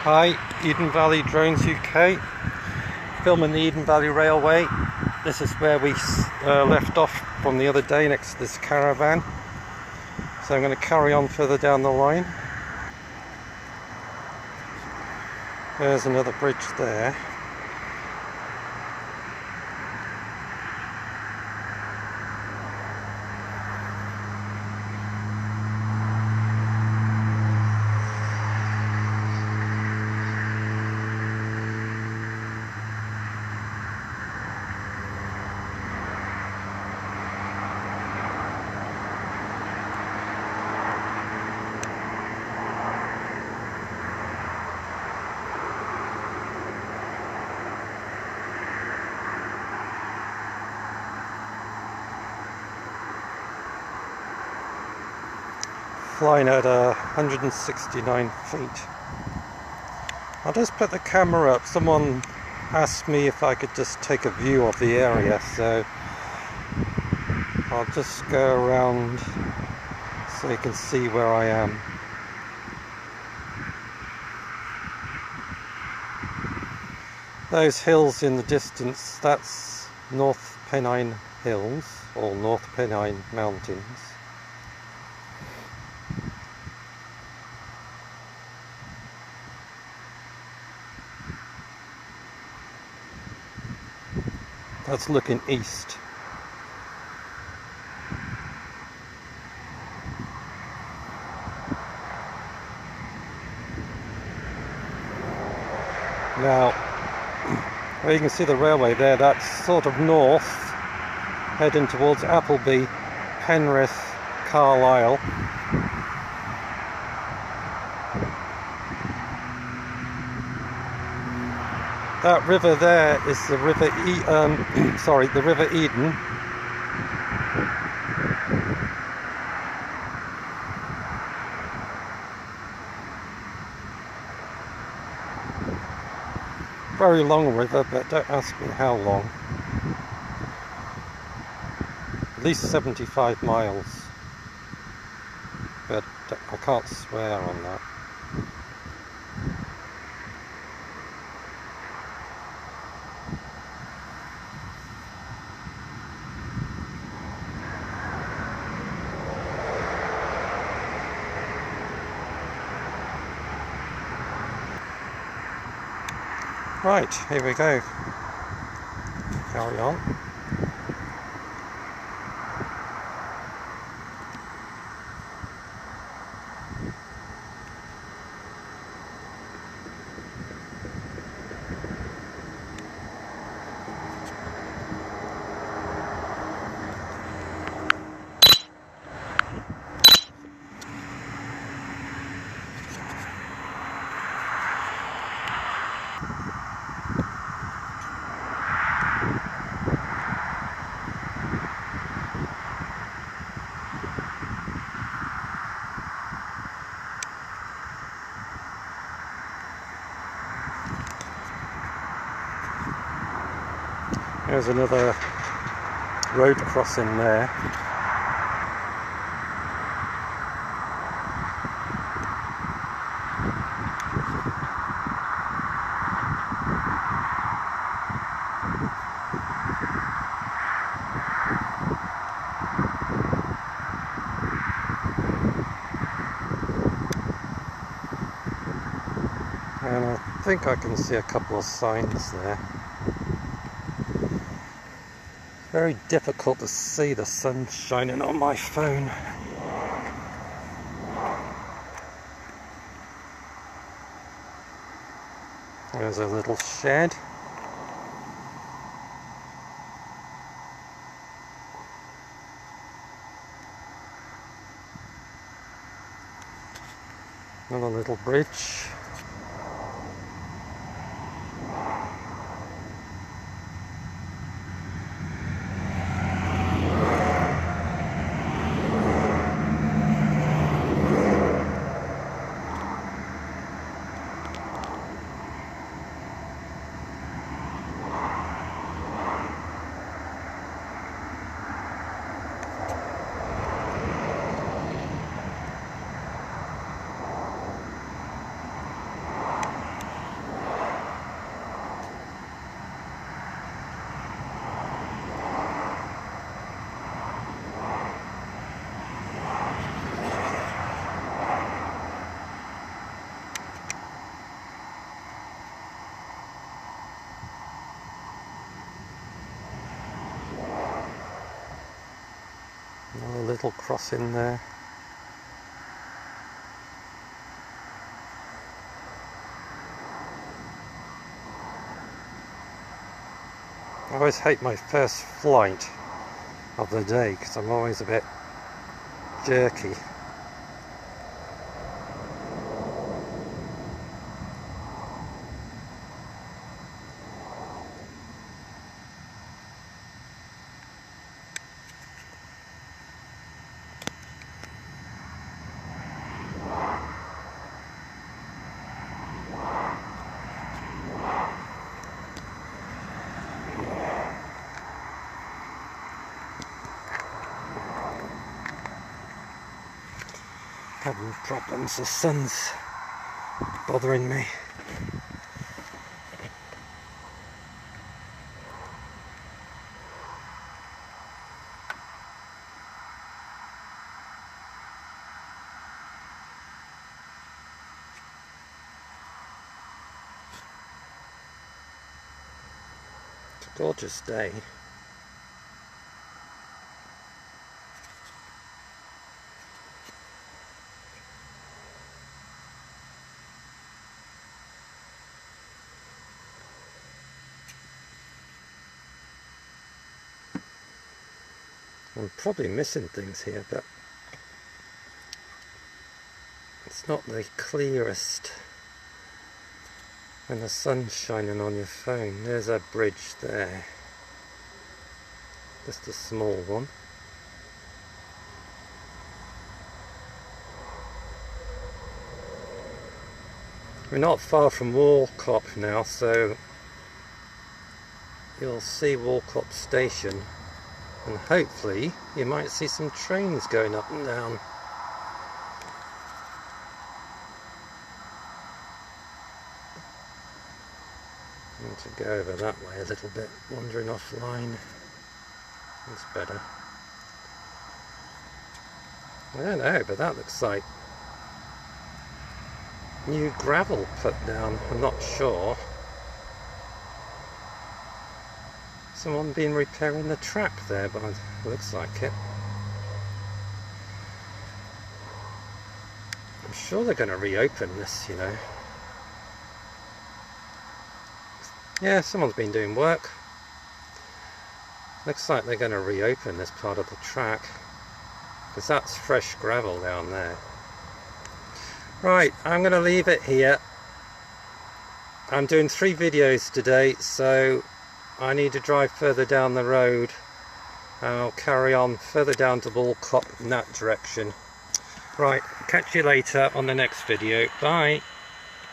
Hi, Eden Valley Drones UK, filming the Eden Valley Railway. This is where we left off from the other day, next to this caravan. So I'm going to carry on further down the line. There's another bridge there. Flying at 169 feet. I'll just put the camera up. Someone asked me if I could just take a view of the area, so I'll just go around so you can see where I am. Those hills in the distance, that's North Pennine Hills, or North Pennine Mountains. That's looking east. Now, where you can see the railway there, that's sort of north, heading towards Appleby, Penrith, Carlisle. That river there is the River the River Eden. Very long river, but don't ask me how long. At least 75 miles. But I can't swear on that. Right, here we go. Carry on. There's another road crossing there. And I think I can see a couple of signs there. Very difficult to see, the sun shining on my phone. There's a little shed. Another little bridge. little crossing there. I always hate my first flight of the day because I'm always a bit jerky. Having problems, the sun's bothering me. It's a gorgeous day. I'm probably missing things here, but it's not the clearest when the sun's shining on your phone. There's a bridge there, just a small one. We're not far from Warcop now, so you'll see Warcop station. And hopefully you might see some trains going up and down. I want to go over that way a little bit, wandering offline. That's better. I don't know, but that looks like new gravel put down. I'm not sure. Someone been repairing the track there, but it looks like it. I'm sure they're going to reopen this, you know. Yeah, someone's been doing work. Looks like they're going to reopen this part of the track, because that's fresh gravel down there. Right, I'm going to leave it here. I'm doing 3 videos today, so I need to drive further down the road. I'll carry on further down to Warcop in that direction. Right, catch you later on the next video. Bye.